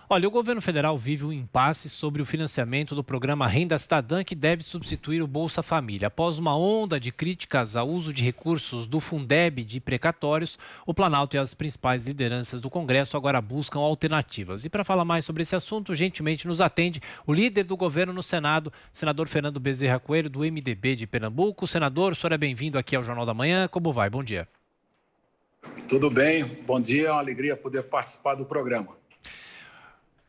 Olha, o governo federal vive um impasse sobre o financiamento do programa Renda Cidadã, que deve substituir o Bolsa Família. Após uma onda de críticas ao uso de recursos do Fundeb de precatórios, o Planalto e as principais lideranças do Congresso agora buscam alternativas. E para falar mais sobre esse assunto, gentilmente nos atende o líder do governo no Senado, senador Fernando Bezerra Coelho, do MDB de Pernambuco. Senador, o senhor é bem-vindo aqui ao Jornal da Manhã. Como vai? Bom dia. Tudo bem, bom dia, é uma alegria poder participar do programa.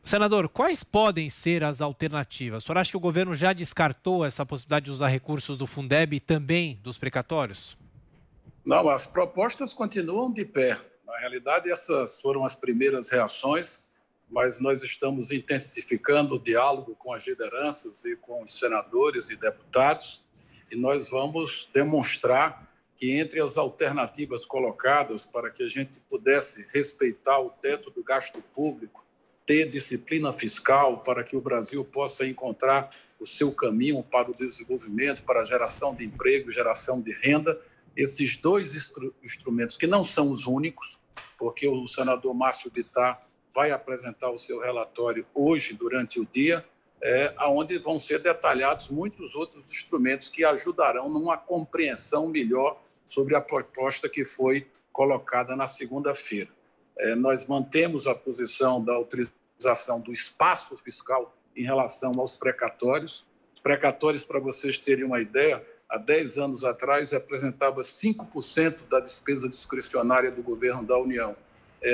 Senador, quais podem ser as alternativas? O senhor acha que o governo já descartou essa possibilidade de usar recursos do Fundeb e também dos precatórios? Não, as propostas continuam de pé. Na realidade, essas foram as primeiras reações, mas nós estamos intensificando o diálogo com as lideranças e com os senadores e deputados, e nós vamos demonstrar que entre as alternativas colocadas para que a gente pudesse respeitar o teto do gasto público, ter disciplina fiscal para que o Brasil possa encontrar o seu caminho para o desenvolvimento, para a geração de emprego, geração de renda, esses dois instrumentos, que não são os únicos, porque o senador Márcio Bittar vai apresentar o seu relatório hoje, durante o dia, onde vão ser detalhados muitos outros instrumentos que ajudarão numa compreensão melhor sobre a proposta que foi colocada na segunda-feira. Nós mantemos a posição da autorização do espaço fiscal em relação aos precatórios. Os precatórios, para vocês terem uma ideia, há 10 anos atrás representava 5% da despesa discricionária do governo da União.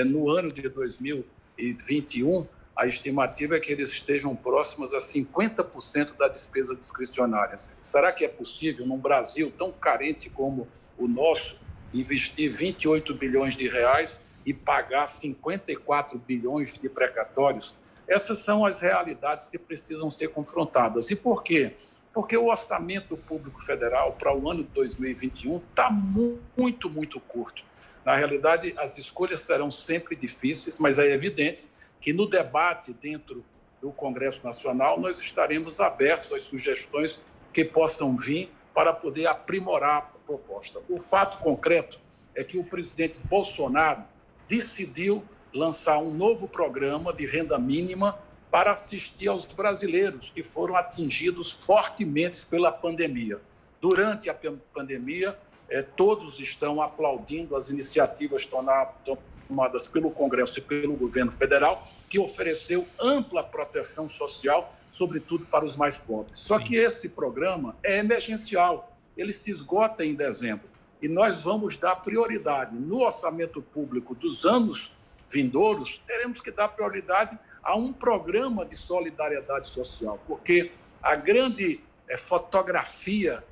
No ano de 2021, a estimativa é que eles estejam próximos a 50% da despesa discricionária. Será que é possível, num Brasil tão carente como o nosso, investir 28 bilhões de reais e pagar 54 bilhões de precatórios? Essas são as realidades que precisam ser confrontadas. E por quê? Porque o orçamento público federal para o ano de 2021 está muito curto. Na realidade, as escolhas serão sempre difíceis, mas é evidente que no debate dentro do Congresso Nacional nós estaremos abertos às sugestões que possam vir para poder aprimorar a proposta. O fato concreto é que o presidente Bolsonaro decidiu lançar um novo programa de renda mínima para assistir aos brasileiros que foram atingidos fortemente pela pandemia. Durante a pandemia, todos estão aplaudindo as iniciativas tomadas pelo Congresso e pelo governo federal, que ofereceu ampla proteção social, sobretudo para os mais pobres. Só que esse programa é emergencial, ele se esgota em dezembro, e nós vamos dar prioridade. No orçamento público dos anos vindouros, teremos que dar prioridade a um programa de solidariedade social, porque a grande fotografia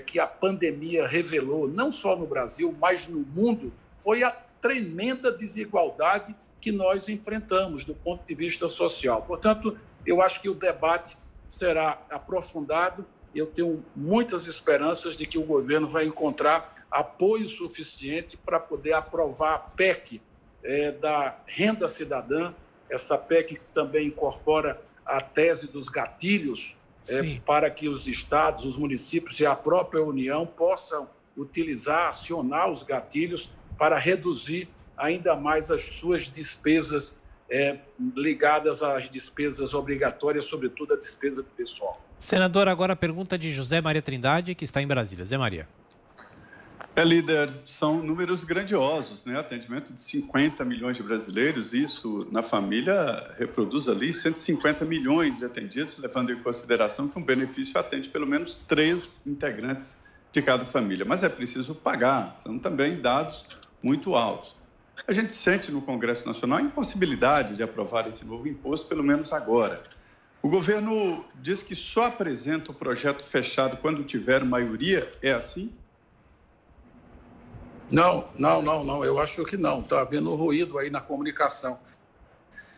que a pandemia revelou, não só no Brasil, mas no mundo, foi a tremenda desigualdade que nós enfrentamos do ponto de vista social. Portanto, eu acho que o debate será aprofundado. Eu tenho muitas esperanças de que o governo vai encontrar apoio suficiente para poder aprovar a PEC da renda cidadã, essa PEC que também incorpora a tese dos gatilhos para que os estados, os municípios e a própria União possam utilizar, acionar os gatilhos para reduzir ainda mais as suas despesas ligadas às despesas obrigatórias, sobretudo a despesa do pessoal. Senador, agora a pergunta de José Maria Trindade, que está em Brasília. Zé Maria. Líder, são números grandiosos, né? Atendimento de 50 milhões de brasileiros, isso na família reproduz ali 150 milhões de atendidos, levando em consideração que um benefício atende pelo menos 3 integrantes de cada família. Mas é preciso pagar, são também dados muito altos. A gente sente no Congresso Nacional a impossibilidade de aprovar esse novo imposto, pelo menos agora. O governo diz que só apresenta o projeto fechado quando tiver maioria, é assim? Não, eu acho que não. Está havendo ruído aí na comunicação.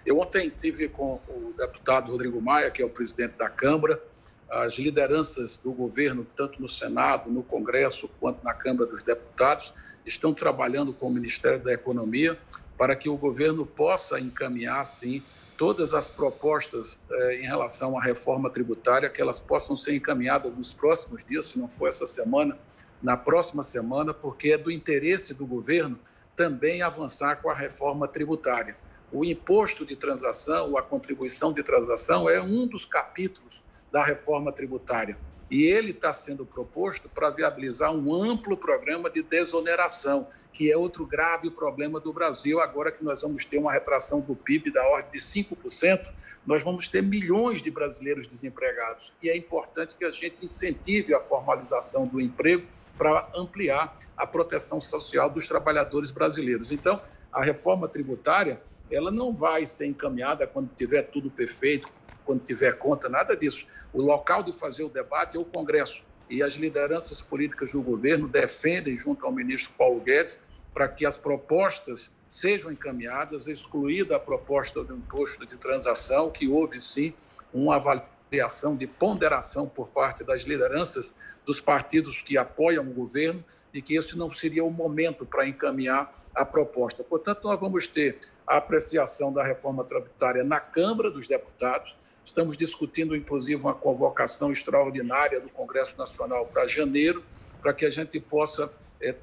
Eu ontem estive com o deputado Rodrigo Maia, que é o presidente da Câmara, as lideranças do governo, tanto no Senado, no Congresso, quanto na Câmara dos Deputados, estão trabalhando com o Ministério da Economia para que o governo possa encaminhar, sim, todas as propostas em relação à reforma tributária, que elas possam ser encaminhadas nos próximos dias, se não for essa semana, na próxima semana, porque é do interesse do governo também avançar com a reforma tributária. o imposto de transação, a contribuição de transação é um dos capítulos da reforma tributária. E ele está sendo proposto para viabilizar um amplo programa de desoneração, que é outro grave problema do Brasil. Agora que nós vamos ter uma retração do PIB da ordem de 5%, nós vamos ter milhões de brasileiros desempregados. E é importante que a gente incentive a formalização do emprego para ampliar a proteção social dos trabalhadores brasileiros. Então, a reforma tributária, ela não vai ser encaminhada quando tiver tudo perfeito, quando tiver conta, nada disso. O local de fazer o debate é o Congresso. E as lideranças políticas do governo defendem, junto ao ministro Paulo Guedes, para que as propostas sejam encaminhadas, excluída a proposta do imposto de transação, que houve, sim, uma avaliação de ponderação por parte das lideranças dos partidos que apoiam o governo e que esse não seria o momento para encaminhar a proposta. Portanto, nós vamos ter a apreciação da reforma tributária na Câmara dos Deputados. Estamos discutindo, inclusive, uma convocação extraordinária do Congresso Nacional para janeiro, para que a gente possa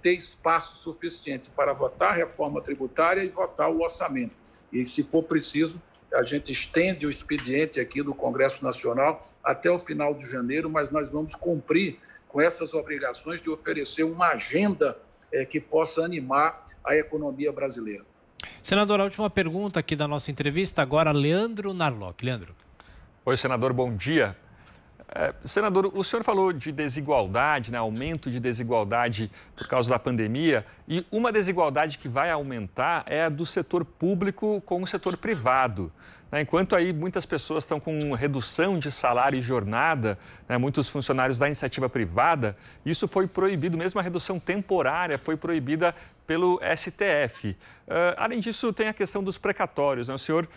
ter espaço suficiente para votar a reforma tributária e votar o orçamento. E, se for preciso, a gente estende o expediente aqui do Congresso Nacional até o final de janeiro, mas nós vamos cumprir com essas obrigações de oferecer uma agenda que possa animar a economia brasileira. Senador, a última pergunta aqui da nossa entrevista, agora Leandro Narlock. Leandro. Oi, senador, bom dia. Senador, o senhor falou de desigualdade, né, aumento de desigualdade por causa da pandemia, e uma desigualdade que vai aumentar é a do setor público com o setor privado. Enquanto aí muitas pessoas estão com redução de salário e jornada, né, muitos funcionários da iniciativa privada, isso foi proibido, mesmo a redução temporária foi proibida pelo STF. Além disso, tem a questão dos precatórios, né? O senhor,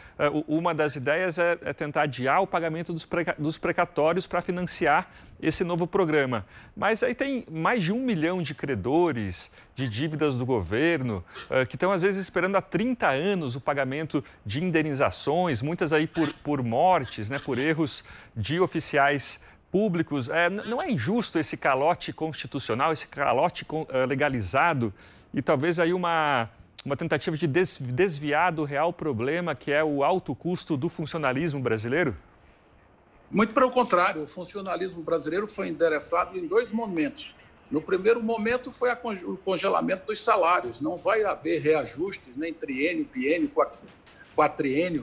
uma das ideias é tentar adiar o pagamento dos precatórios para financiar esse novo programa. Mas aí tem mais de 1 milhão de credores de dívidas do governo que estão, às vezes, esperando há 30 anos o pagamento de indenizações, muitas aí por mortes, né, por erros de oficiais públicos. Não é injusto esse calote constitucional, esse calote legalizado e talvez aí uma tentativa de desviar do real problema, que é o alto custo do funcionalismo brasileiro? Muito pelo contrário, o funcionalismo brasileiro foi endereçado em 2 momentos. No primeiro momento foi o congelamento dos salários. Não vai haver reajustes, nem triênio, biênio, quatriênio,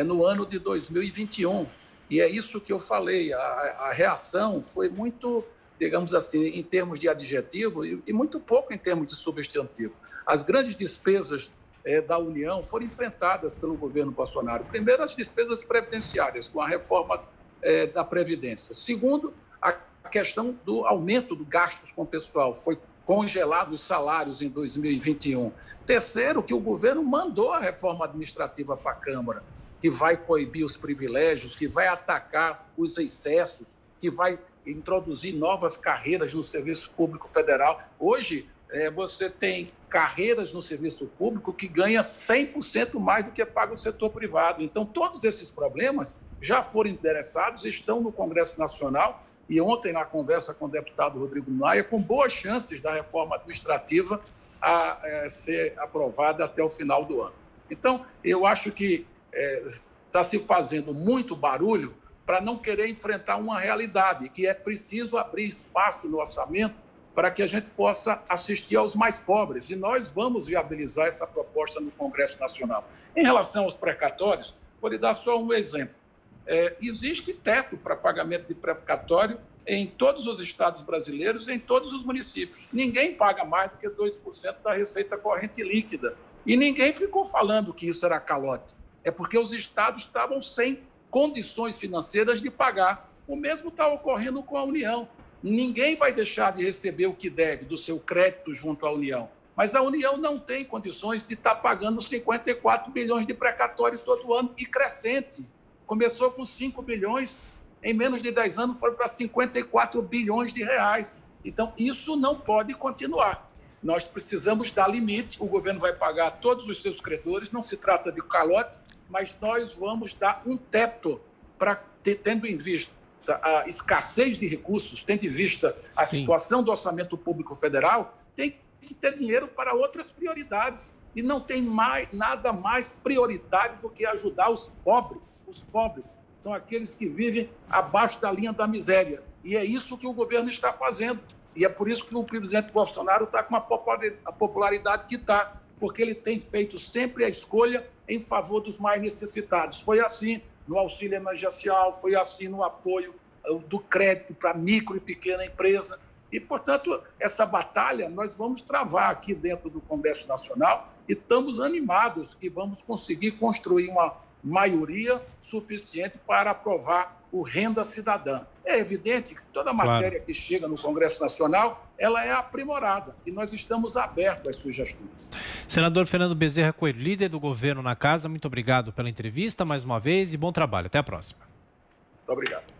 no ano de 2021. E é isso que eu falei, a reação foi muito, digamos assim, em termos de adjetivo e muito pouco em termos de substantivo. As grandes despesas da União foram enfrentadas pelo governo Bolsonaro. Primeiro, as despesas previdenciárias, com a reforma da Previdência. Segundo, a questão do aumento do gastos com o pessoal. Foi congelado os salários em 2021. Terceiro, que o governo mandou a reforma administrativa para a Câmara, que vai coibir os privilégios, que vai atacar os excessos, que vai introduzir novas carreiras no Serviço Público Federal. Hoje, você tem carreiras no serviço público que ganha 100% mais do que paga o setor privado. Então, todos esses problemas já foram endereçados, estão no Congresso Nacional e ontem, na conversa com o deputado Rodrigo Maia, com boas chances da reforma administrativa a ser aprovada até o final do ano. Então, eu acho que está se fazendo muito barulho para não querer enfrentar uma realidade, que é preciso abrir espaço no orçamento para que a gente possa assistir aos mais pobres. E nós vamos viabilizar essa proposta no Congresso Nacional. Em relação aos precatórios, vou lhe dar só um exemplo. Existe teto para pagamento de precatório em todos os estados brasileiros e em todos os municípios. Ninguém paga mais do que 2% da receita corrente líquida. E ninguém ficou falando que isso era calote. É porque os estados estavam sem condições financeiras de pagar. O mesmo está ocorrendo com a União. Ninguém vai deixar de receber o que deve do seu crédito junto à União. Mas a União não tem condições de estar pagando 54 bilhões de precatório todo ano e crescente. Começou com 5 bilhões, em menos de 10 anos foram para 54 bilhões de reais. Então, isso não pode continuar. Nós precisamos dar limite, o governo vai pagar todos os seus credores, não se trata de calote, mas nós vamos dar um teto para, tendo em vista a escassez de recursos, tendo em vista a situação do orçamento público federal, tem que ter dinheiro para outras prioridades. E não tem nada mais prioritário do que ajudar os pobres. Os pobres são aqueles que vivem abaixo da linha da miséria. E é isso que o governo está fazendo. E é por isso que o presidente Bolsonaro está com a popularidade que está, porque ele tem feito sempre a escolha em favor dos mais necessitados. Foi assim no auxílio emergencial, foi assim no apoio do crédito para micro e pequena empresa. E, portanto, essa batalha nós vamos travar aqui dentro do Congresso Nacional e estamos animados que vamos conseguir construir uma maioria suficiente para aprovar o Renda Cidadã. É evidente que toda matéria que chega no Congresso Nacional, ela é aprimorada e nós estamos abertos às sugestões. Senador Fernando Bezerra Coelho, líder do governo na Casa, muito obrigado pela entrevista mais uma vez e bom trabalho. Até a próxima. Muito obrigado.